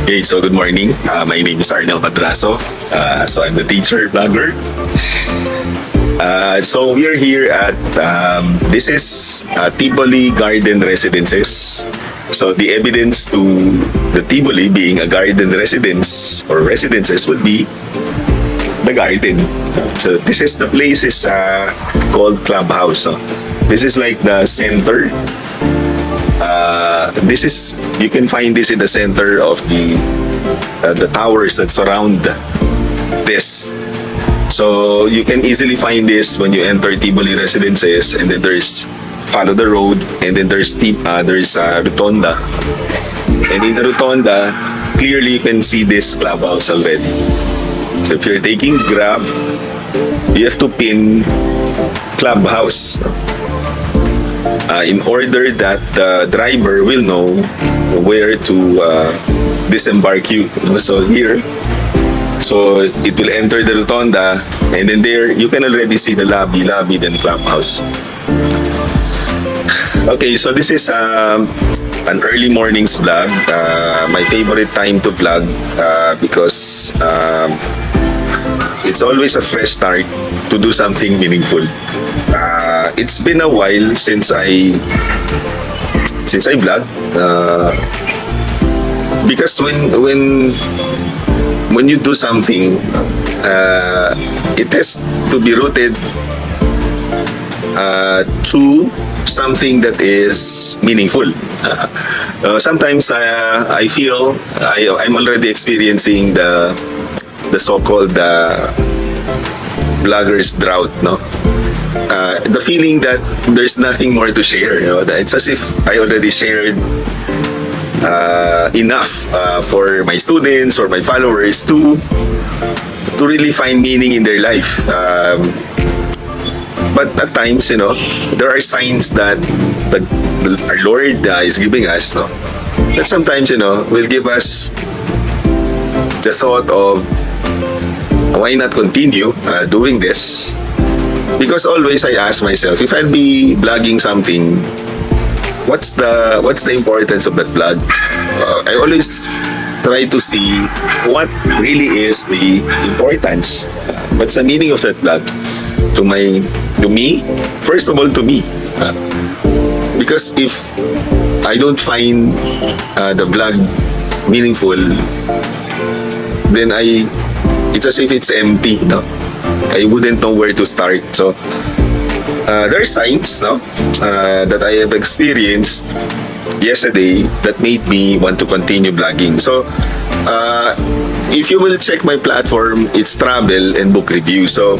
Okay, so good morning. My name is Arnel Madraso. So I'm the teacher vlogger. So we are here at this is Tivoli Garden Residences. So the evidence to the Tivoli being a garden residence or residences would be the garden. So this is the place is called Clubhouse. So this is like the center. This is you can find this in the center of the towers that surround this. So you can easily find this when you enter Tivoli Residences, and then there's follow the road, and then there's Rotonda, and in the Rotonda clearly you can see this clubhouse already. So if you're taking Grab, you have to pin Clubhouse in order that the driver will know where to disembark you. So here, so it will enter the Rotonda, and then there you can already see the lobby then Clubhouse. Okay, so this is an early mornings vlog. My favorite time to vlog because it's always a fresh start to do something meaningful. It's been a while since I vlog because when you do something, it has to be rooted to something that is meaningful. Sometimes I feel I'm already experiencing the so-called vloggers drought, no? The feeling that there's nothing more to share. It's as if I already shared enough for my students or my followers to really find meaning in their life. But at times, there are signs that our Lord is giving us, no? That sometimes, will give us the thought of why not continue doing this? Because always I ask myself, if I'll be vlogging something, what's the importance of that vlog? I always try to see what really is the importance. What's the meaning of that vlog to me? First of all, to me, because if I don't find the vlog meaningful, then it's as if it's empty, no? I wouldn't know where to start. So there are signs, no, that I have experienced yesterday that made me want to continue vlogging. So if you will check my platform, it's travel and book review. So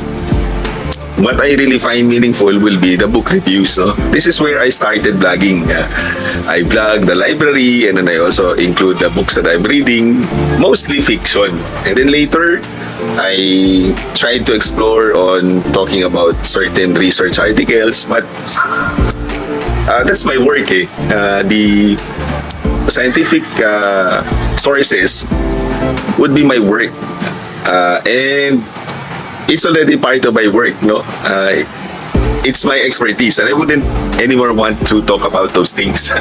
what I really find meaningful will be the book reviews. No? This is where I started vlogging. I vlog the library, and then I also include the books that I'm reading, mostly fiction. And then later, I tried to explore on talking about certain research articles, but that's my work. The scientific sources would be my work, and it's already part of my work, no? It's my expertise, and I wouldn't anymore want to talk about those things.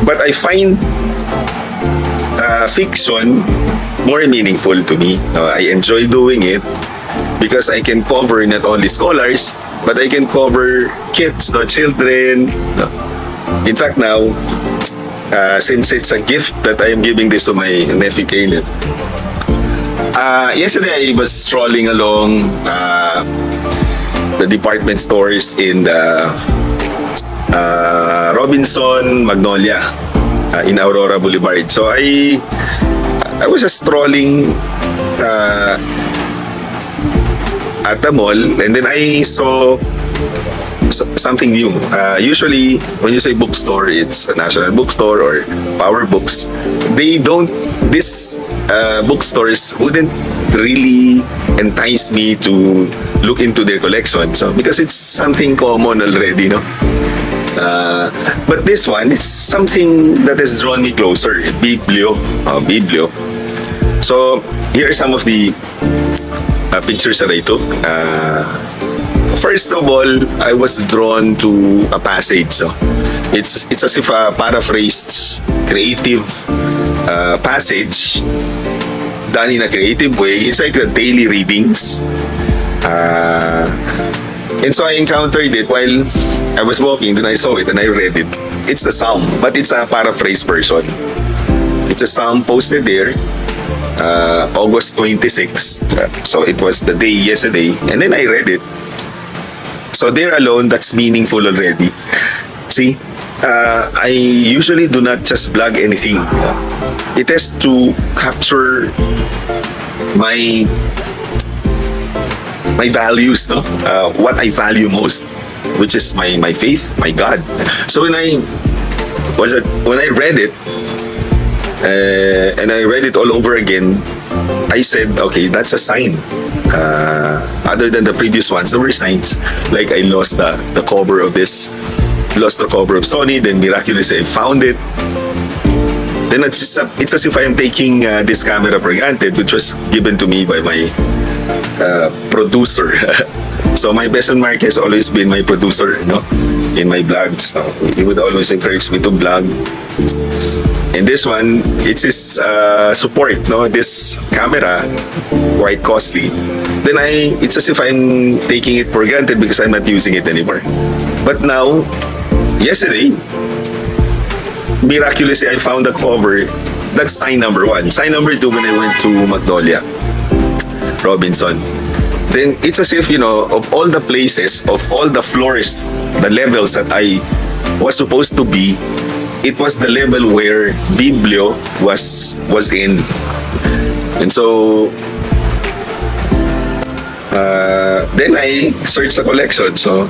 But I find fiction more meaningful to me. I enjoy doing it because I can cover not only scholars, but I can cover kids, children. In fact, now, since it's a gift that I am giving this to my nephew Caleb, yesterday I was strolling along the department stores in the Robinson Magnolia in Aurora Boulevard. So I was just strolling at the mall, and then I saw something new. Usually, when you say bookstore, it's a National Bookstore or Power Books. These bookstores wouldn't really entice me to look into their collection. So because it's something common already, no? But this one, it's something that has drawn me closer. Biblio. So here are some of the pictures that I took. First of all, I was drawn to a passage. So it's as if a paraphrased creative passage done in a creative way. It's like the daily readings. And so I encountered it while I was walking, then I saw it and I read it. It's a psalm, but it's a paraphrase version. It's a psalm posted there, August 26th. So it was the day yesterday, and then I read it. So there alone, that's meaningful already. See, I usually do not just blog anything. It has to capture my values, no? What I value most, which is my faith, my God. So when I read it, and I read it all over again, I said, okay, that's a sign. Other than the previous ones, there were signs. Like I lost the cover of this, lost the cover of Sony, then miraculously I found it. Then it's as if I am taking this camera for granted, which was given to me by my producer. So my best Mark has always been my producer, in my vlogs. So he would always encourage me to vlog. And this one, it's his support, this camera, quite costly. Then it's as if I'm taking it for granted because I'm not using it anymore. But now, yesterday, miraculously I found a cover. That's sign number one. Sign number two, when I went to Magnolia, Robinson. Then it's as if, of all the places, of all the floors, the levels that I was supposed to be, it was the level where Biblio was in. And so then I searched the collection. So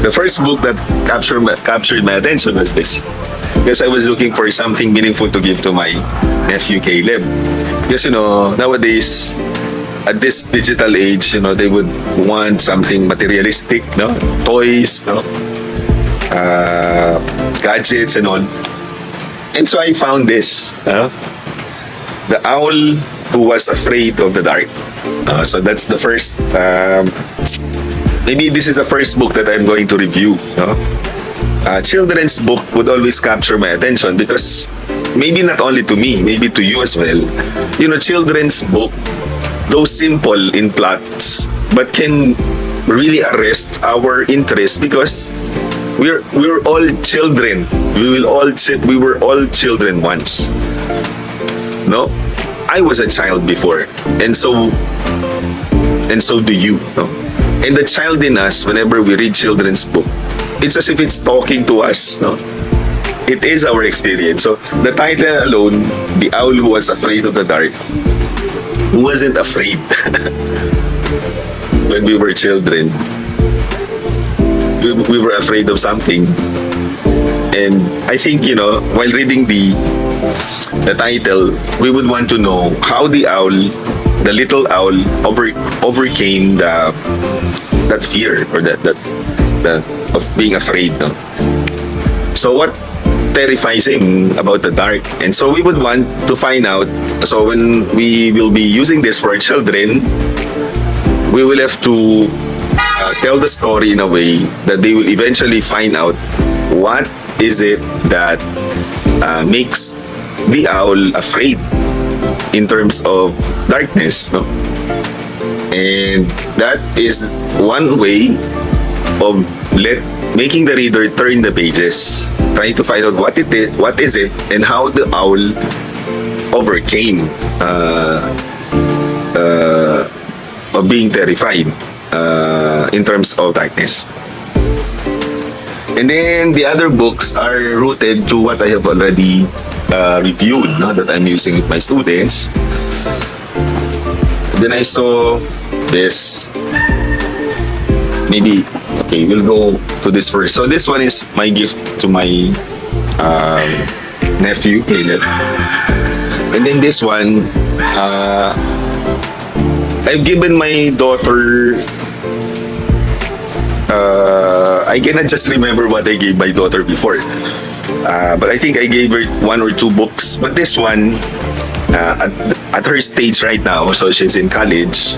the first book that captured my attention was this, because I was looking for something meaningful to give to my nephew Caleb. Because nowadays, at this digital age, they would want something materialistic, toys, gadgets and all. And so I found this, The Owl Who Was Afraid of the Dark. So that's the first, maybe this is the first book that I'm going to review. Children's book would always capture my attention because maybe not only to me, maybe to you as well. Children's book, though simple in plots, but can really arrest our interest because we're all children. We were all children once. No, I was a child before, and so do you. No? And the child in us, whenever we read children's book, it's as if it's talking to us. No, it is our experience. So the title alone, The Owl Who Was Afraid of the Dark, who wasn't afraid when we were children. We were afraid of something. And I think, while reading the title, we would want to know how the little owl overcame that fear or that of being afraid. No? So what terrifies him about the dark? And so we would want to find out. So when we will be using this for our children, we will have to tell the story in a way that they will eventually find out what is it that makes the owl afraid in terms of darkness, no? And that is one way of making the reader turn the pages, trying to find out what is it, and how the owl overcame of being terrified in terms of darkness. And then the other books are rooted to what I have already reviewed, that I'm using with my students. And then I saw this. Maybe, okay, we'll go to this first. So this one is my gift to my nephew, Caleb. And then this one, I've given my daughter, I cannot just remember what I gave my daughter before. But I think I gave her 1 or 2 books. But this one, at her stage right now, so she's in college,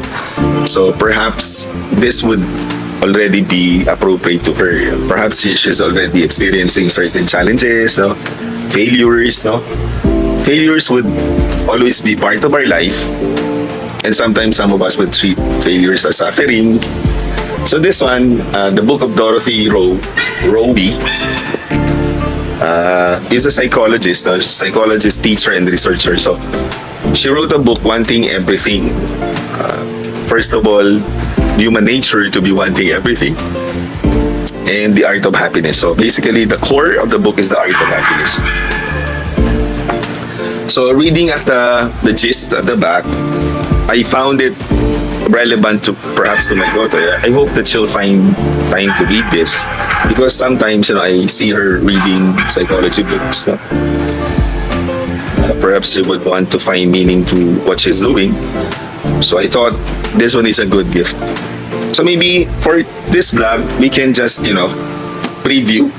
so perhaps this would already be appropriate to her. Perhaps she's already experiencing certain challenges. So failures, no? Failures would always be part of our life. And sometimes some of us would treat failures as suffering. So this one, the book of Dorothy Rowe, is a psychologist, teacher, and researcher. So she wrote a book, Wanting Everything. First of all, human nature to be wanting everything, and the art of happiness. So basically, the core of the book is the art of happiness. So reading at the gist at the back, I found it relevant to perhaps to my daughter. I hope that she'll find time to read this, because sometimes I see her reading psychology books. No? Perhaps she would want to find meaning to what she's doing. So I thought this one is a good gift. So maybe for this vlog, we can just preview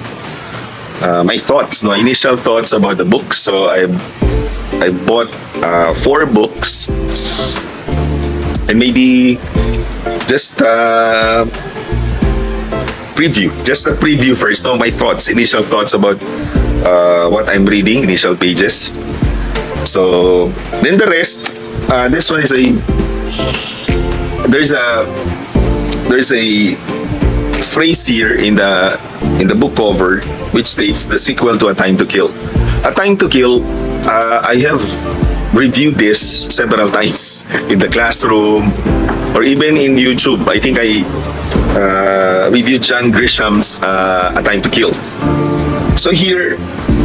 my thoughts, initial thoughts about the book. So I bought 4 books, and maybe just just a preview first. My thoughts, initial thoughts about what I'm reading, initial pages. So then the rest, this one is there's a phrase here in the book cover which states the sequel to A Time to Kill. A Time to Kill, I have reviewed this several times in the classroom or even in YouTube. I think I reviewed John Grisham's A Time to Kill. So here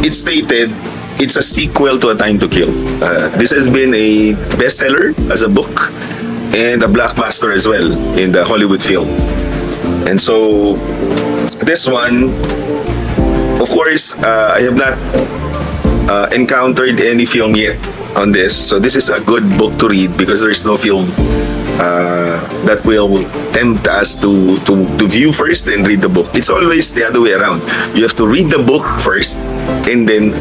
it's stated it's a sequel to A Time to Kill. This has been a bestseller as a book and a blockbuster as well in the Hollywood film. And so this one, of course, I have not encountered any film yet on this. So this is a good book to read because there's no film that will tempt us to view first and read the book. It's always the other way around. You have to read the book first and then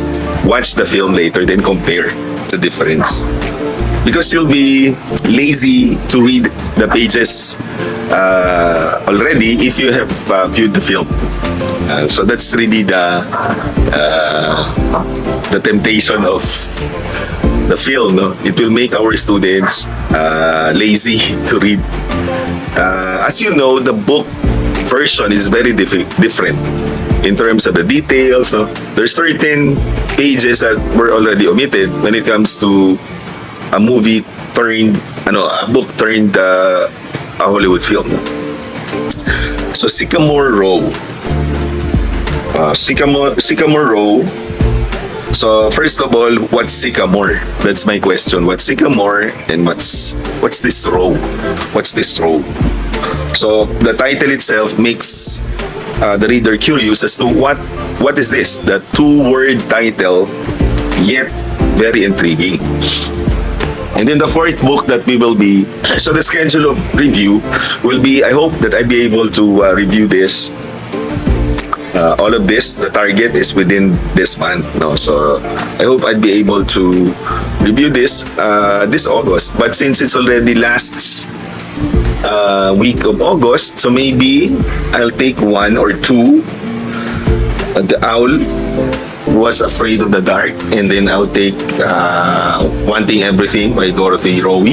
watch the film later, then compare the difference. Because you'll be lazy to read the pages already if you have viewed the film. So that's really the temptation of the film. No? It will make our students lazy to read. As you know, the book version is very different in terms of the details. No? There's certain pages that were already omitted when it comes to a movie turned, a book turned a Hollywood film. So Sycamore Row. Sycamore Row. So first of all, what's sycamore? That's my question. What's sycamore and what's this row? What's this row? So the title itself makes the reader curious as to what is this? The 2-word title, yet very intriguing. And then the 4th book that we will be, so the schedule of review will be, I hope that I'll be able to review this. All of this, the target is within this month. No? So I hope I'd be able to review this this August. But since it's already last week of August, so maybe I'll take 1 or 2. The Owl Was Afraid of the Dark, and then I'll take Wanting Everything by Dorothy Rowe.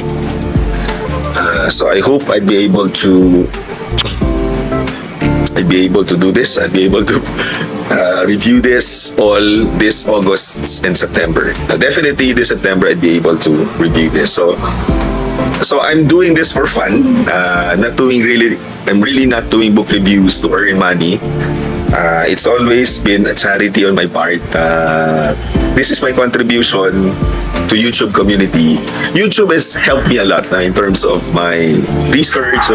So I hope I'd be able to do this. I'd be able to review this all this August and September. Now, definitely this September I'd be able to review this. So I'm doing this for fun. I'm really not doing book reviews to earn money. It's always been a charity on my part. This is my contribution to YouTube community. YouTube has helped me a lot in terms of my research,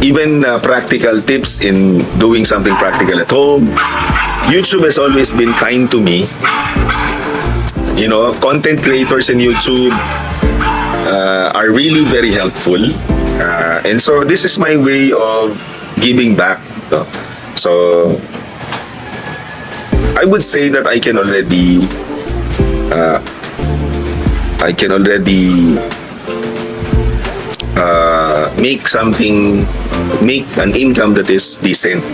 even practical tips in doing something practical at home. YouTube has always been kind to me. Content creators in YouTube are really very helpful. And so this is my way of giving back. So I would say that I can already make an income that is decent.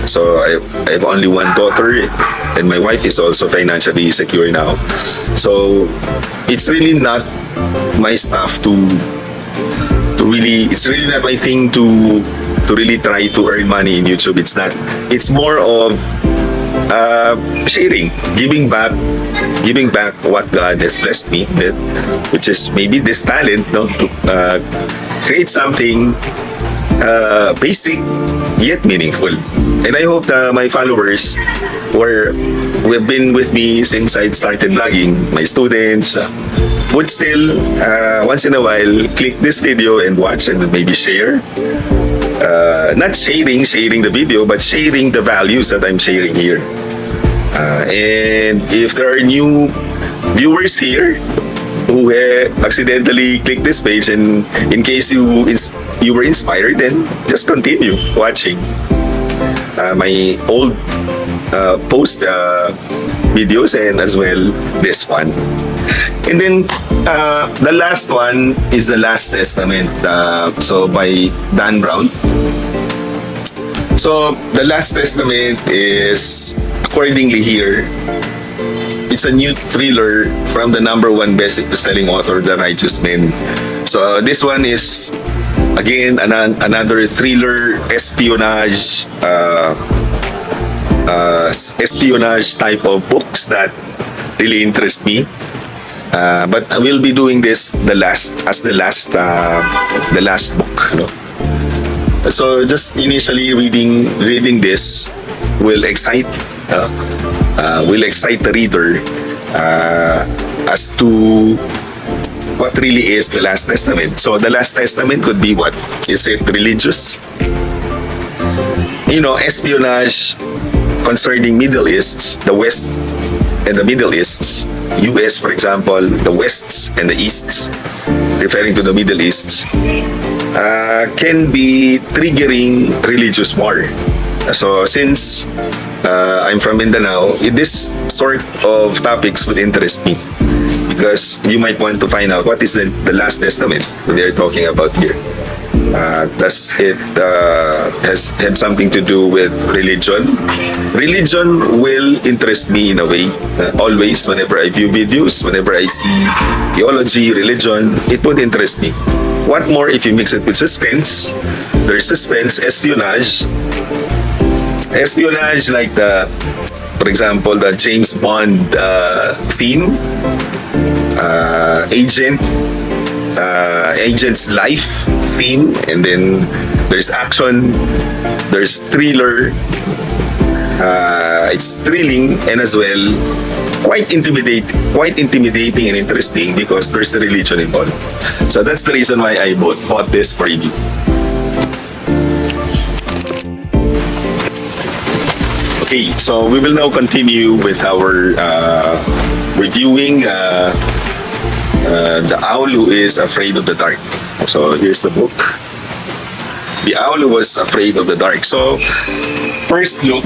So I have only one daughter, and my wife is also financially secure now. So it's really not my stuff it's really not my thing to really try to earn money in YouTube. It's not. It's more of sharing, giving back what God has blessed me with, which is maybe this talent, no, to create something basic yet meaningful. And I hope that my followers who have been with me since I started vlogging, my students, would still once in a while click this video and watch and maybe share. Not sharing the video, but sharing the values that I'm sharing here. And if there are new viewers here who accidentally clicked this page, and in case you were inspired, then just continue watching my old post videos, and as well this one. And then the last one is The Last Testament, so by Dan Brown. So The Last Testament is, accordingly here, it's a new thriller from the #1 best-selling author, The Righteous Men. So this one is again another thriller, espionage type of books that really interest me. But I will be doing this the last book. So just initially reading this will excite the reader as to what really is the Last Testament. So the Last Testament could be what? Is it religious? Espionage concerning Middle East, the West and the Middle East, US for example, the Wests and the Easts, referring to the Middle East, can be triggering religious war. So since I'm from Mindanao, this sort of topics would interest me, because you might want to find out what is the Last Testament they're talking about here. Does it have something to do with religion? Religion will interest me in a way. Always, whenever I view videos, whenever I see theology, religion, it would interest me. What more if you mix it with suspense? There's suspense, espionage like for example, the James Bond theme, agent's life theme, and then there's action, there's thriller. It's thrilling and as well quite intimidating and interesting, because there's the religion involved. So that's the reason why I bought this for you. Okay, so we will now continue with our reviewing The Owl Who is Afraid of the Dark. So here's the book. The Owl Who Was Afraid of the Dark. So first look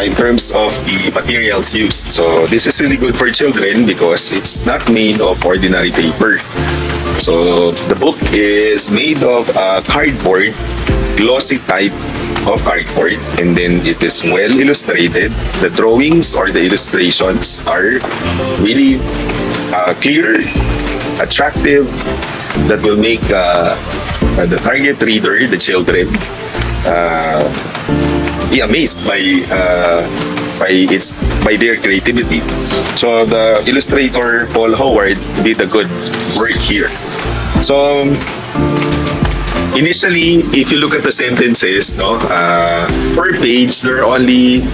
in terms of the materials used. So this is really good for children because it's not made of ordinary paper. So the book is made of cardboard, glossy type of cardboard, and then it is well illustrated. The drawings or the illustrations are really clear, attractive, that will make the target reader, the children, be amazed by their creativity. So the illustrator Paul Howard did a good work here. So initially, if you look at the sentences, per page, there are only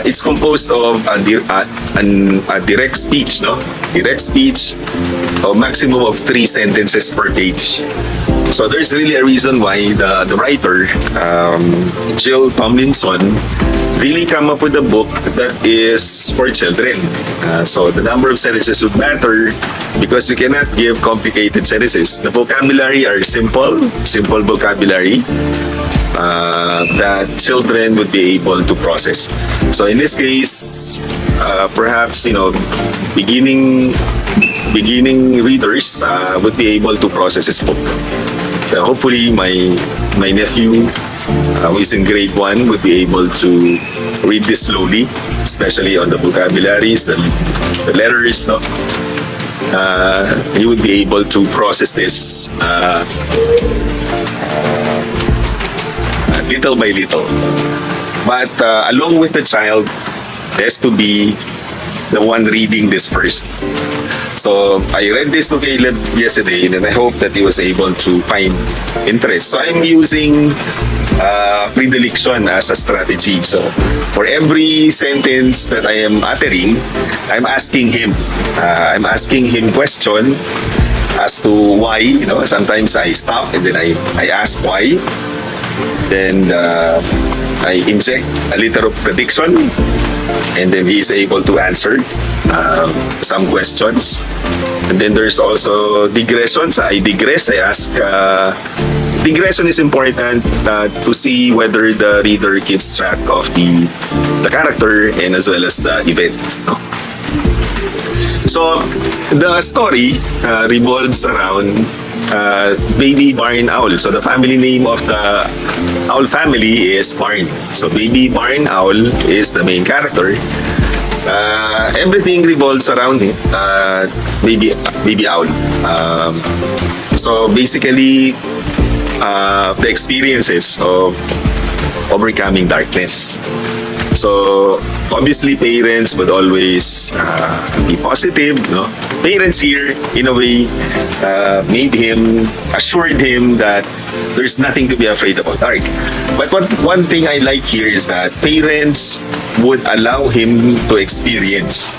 it's composed of a direct speech, direct speech, a maximum of 3 sentences per page. So there's really a reason why the writer, Jill Tomlinson, really come up with a book that is for children. So the number of sentences would matter because you cannot give complicated sentences. The vocabulary are simple vocabulary that children would be able to process. So in this case, perhaps beginning readers would be able to process this book. So hopefully my nephew who is in grade 1 would be able to read this slowly, especially on the vocabularies, the letters, no? He would be able to process this little by little. But along with the child, has to be the one reading this first. So I read this to Caleb yesterday, and I hope that he was able to find interest. So I'm using predilection as a strategy. So for every sentence that I am uttering, I'm asking him. I'm asking him question as to why. You know, sometimes I stop and then I ask why. Then I inject a little of prediction, and then he is able to answer some questions. And then there's also digressions. I digress. I ask. Digression is important to see whether the reader keeps track of the character and as well as the event. No? So the story revolves around Baby Barn Owl. So the family name of the owl family is Barn. So Baby Barn Owl is the main character. Everything revolves around him. Baby Owl. So basically, the experiences of overcoming darkness. So obviously parents would always be positive, no? Parents here in a way assured him that there's nothing to be afraid about dark. But one thing I like here is that parents would allow him to experience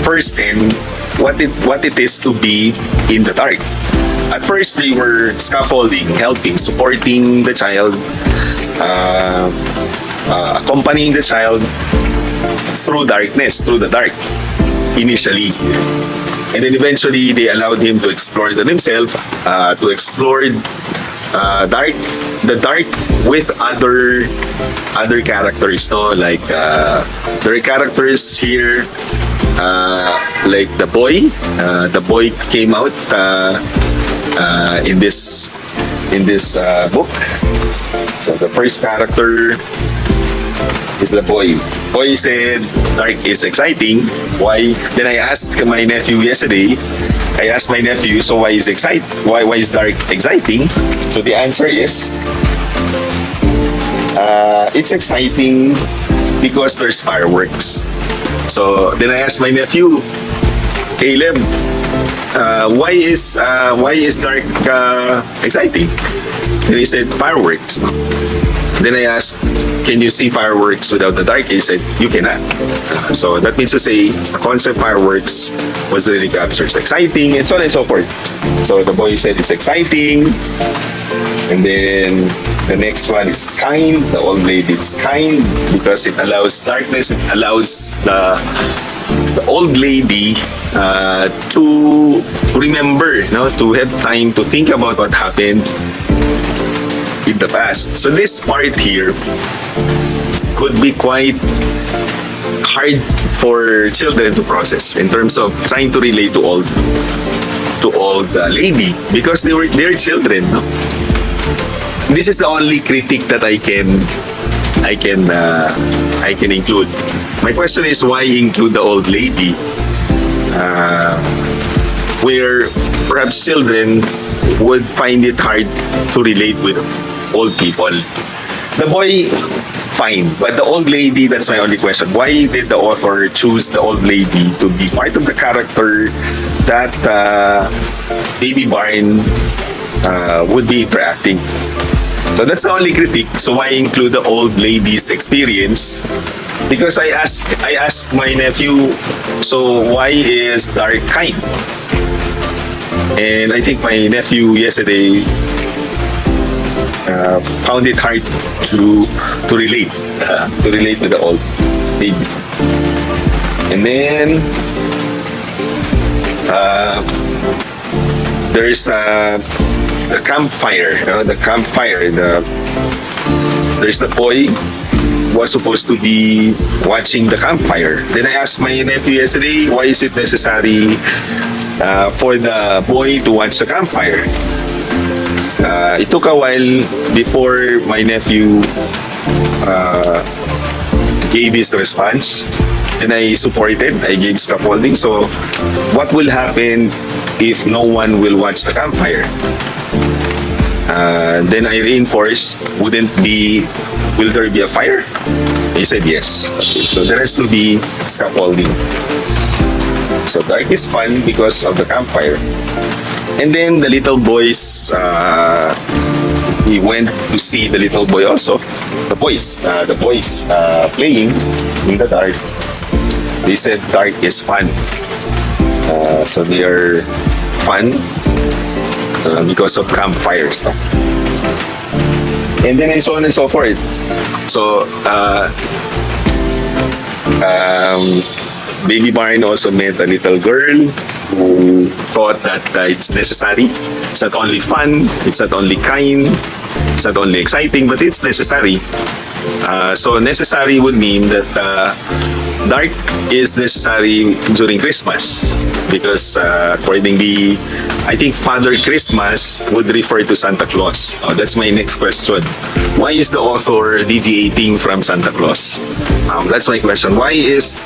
firsthand what it is to be in the dark. At first, they were scaffolding, helping, supporting the child, accompanying the child through the dark, initially. And then eventually, they allowed him to explore it himself, to explore the dark with other characters, no? Like, there are characters here, like the boy. The boy came out in this book. So the first character is the boy. Boy said dark is exciting. Why? Then I asked my nephew yesterday. I asked my nephew, so why is dark exciting? So the answer is it's exciting because there's fireworks. So then I asked my nephew, Caleb, why is dark exciting? And he said fireworks. No? Then I asked, can you see fireworks without the dark? He said you cannot. So that means to say the concept fireworks was really captured. So exciting and so on and so forth. So the boy said it's exciting. And then the next one is kind. The old lady is kind because it allows darkness. It allows the old lady to remember, to have time to think about what happened in the past. So this part here could be quite hard for children to process in terms of trying to relate to old lady because they're children. No? This is the only critique that I can include. My question is, why include the old lady? Where perhaps children would find it hard to relate with old people. The boy, fine, but the old lady, that's my only question. Why did the author choose the old lady to be part of the character that Baby Barn would be interacting? So that's the only critique. So why include the old lady's experience? Because I asked my nephew, so why is dark kind? And I think my nephew yesterday found it hard to relate to the old lady. And then there's the campfire. There's the boy was supposed to be watching the campfire. Then I asked my nephew yesterday, why is it necessary for the boy to watch the campfire? It took a while before my nephew gave his response, and I supported. I gave scaffolding. So, what will happen if no one will watch the campfire? Then I reinforced, will there be a fire? He said yes. Okay, so there has to be scaffolding. So dark is fun because of the campfire. And then the little boys, he went to see the little boy also. The boys playing in the dark. They said dark is fun. So they are fun because of campfires. And then and so on and so forth. So, Baby Barn also met a little girl who thought that it's necessary. It's not only fun, it's not only kind, it's not only exciting, but it's necessary. So necessary would mean that dark is necessary during Christmas because accordingly, I think Father Christmas would refer to Santa Claus. That's my next question. Why is the author deviating from Santa Claus? That's my question. Why is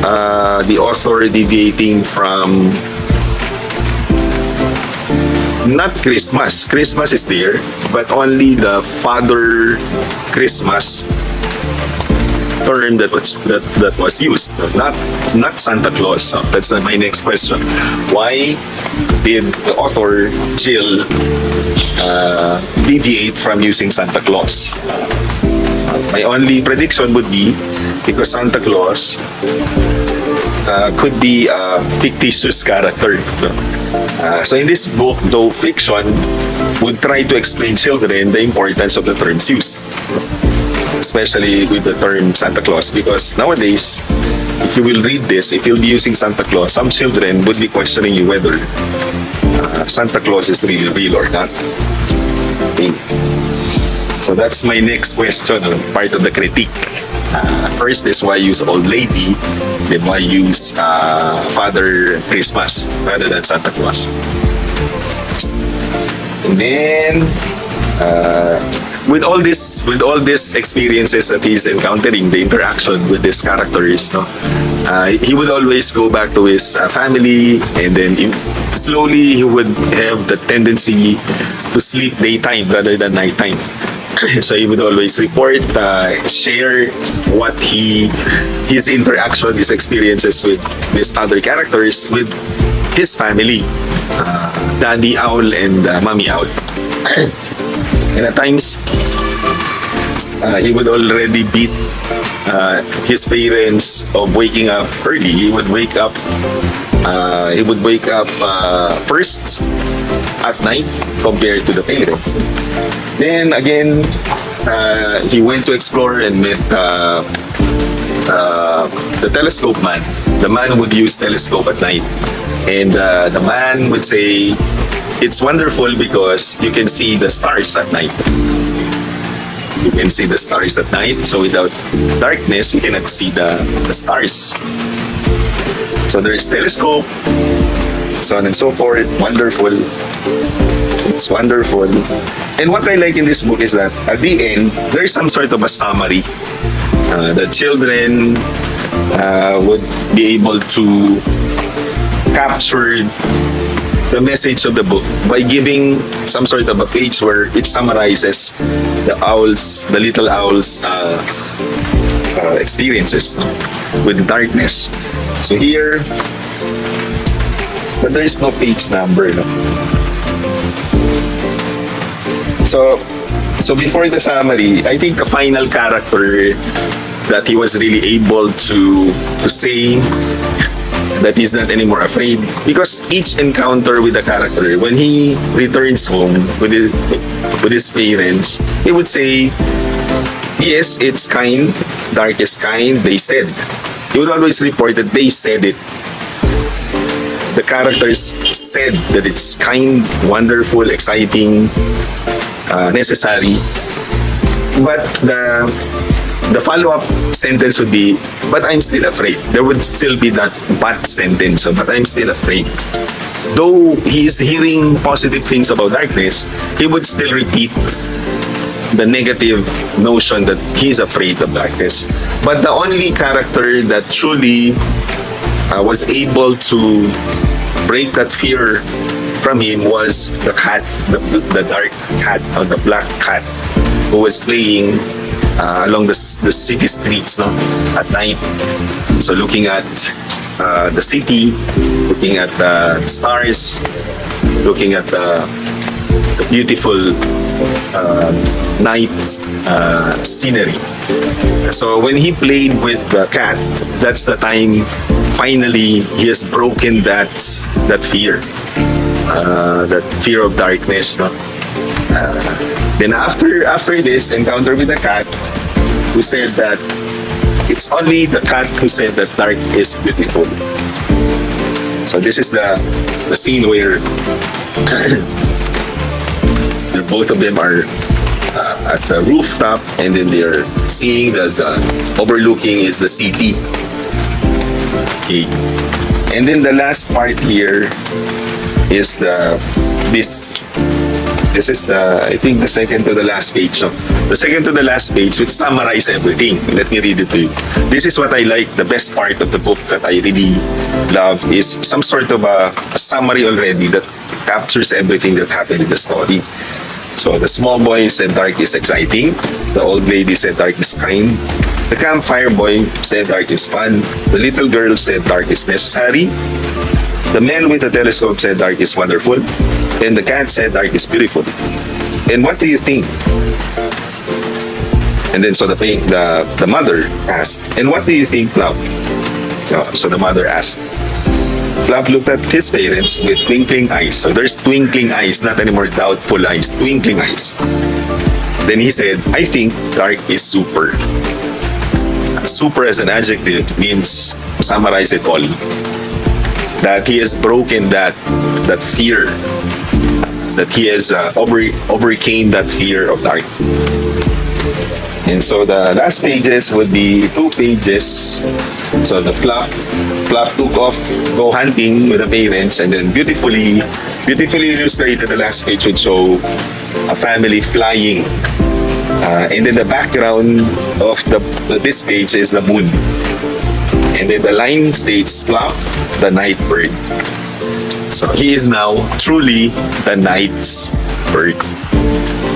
the author deviating from not Christmas? Christmas is there, but only the Father Christmas term that was used, not Santa Claus. So that's my next question. Why did the author Jill deviate from using Santa Claus? My only prediction would be because Santa Claus could be a fictitious character. So in this book, though fiction, would try to explain children the importance of the terms used, especially with the term Santa Claus, because nowadays, if you will read this, if you'll be using Santa Claus, some children would be questioning you whether Santa Claus is really real or not. Okay. So that's my next question, part of the critique. First is why use Old Lady, then why use Father Christmas rather than Santa Claus. And then with all these experiences that he's encountering, the interaction with these characters, he would always go back to his family, and then slowly he would have the tendency to sleep daytime rather than nighttime. So he would always report, share what his interaction, his experiences with these other characters with his family, Daddy Owl and Mommy Owl. And at times, he would already beat his parents of waking up early. He would wake up first at night compared to the parents. Then again, he went to explore and met the telescope man. The man would use telescope at night, and the man would say, "It's wonderful because you can see the stars at night. You can see the stars at night. So without darkness, you cannot see the stars. So there is telescope, so on and so forth. Wonderful. It's wonderful." And what I like in this book is that at the end, there is some sort of a summary. The children would be able to capture the message of the book by giving some sort of a page where it summarizes the little owl's experiences with the darkness. So here, but there is no page number. So before the summary, I think the final character that he was really able to say that he's not anymore afraid, because each encounter with the character, when he returns home with his parents, he would say, "Yes, it's kind, dark is kind," they said. He would always report that they said it. The characters said that it's kind, wonderful, exciting, necessary. But the follow-up sentence would be, "But I'm still afraid." There would still be that but sentence, so, "But I'm still afraid." though he is hearing positive things about darkness, he would still repeat the negative notion that he's afraid of darkness. But the only character that truly was able to break that fear from him was the cat, the dark cat, or the black cat, who was playing along the city streets, no, at night. So looking at the city, looking at the stars, looking at the beautiful night scenery. So when he played with the cat, that's the time finally he has broken that fear, that fear of darkness. No? Then after this encounter with the cat, who said that it's only the cat who said that dark is beautiful. So this is the scene where both of them are at the rooftop, and then they're seeing the overlooking is the city. Okay. And then the last part here is this is I think the second to the last page. No? The second to the last page, which summarize everything. Let me read it to you. This is what I like. The best part of the book that I really love is some sort of a summary already that captures everything that happened in the story. So the small boy said dark is exciting. The old lady said dark is kind. The campfire boy said dark is fun. The little girl said dark is necessary. The man with the telescope said dark is wonderful. And the cat said dark is beautiful. And what do you think? And then so the mother asked, and what do you think, Plop? So the mother asked. Plop looked at his parents with twinkling eyes. So there's twinkling eyes, not anymore doubtful eyes, twinkling eyes. Then he said, I think dark is super. Super as an adjective means summarize it all. That he has broken that fear. That he has overcame that fear of dark. And so the last pages would be 2 pages. So the Plop took off, go hunting with the parents, and then beautifully illustrated, the last page would show a family flying. And then the background of this page is the moon. And then the line states Plop, the night bird. So he is now truly the night's bird.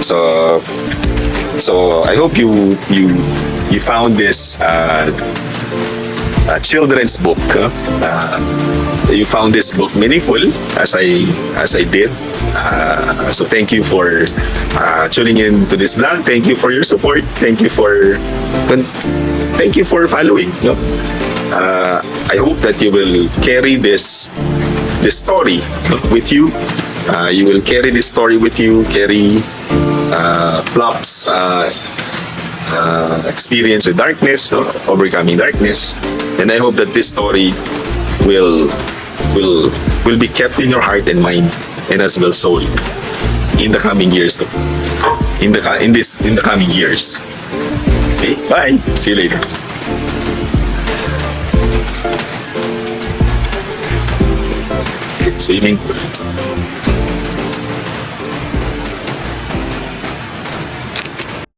So I hope you found this children's book. You found this book meaningful as I did. So thank you for tuning in to this vlog. Thank you for your support. Thank you for following. You know? I hope that you will carry this story with you. You will carry this story with you. Carry Plop's experience with darkness, overcoming darkness, and I hope that this story will be kept in your heart and mind, and as well soul in the coming years. In the coming years. Okay, bye. See you later. Swimming pool.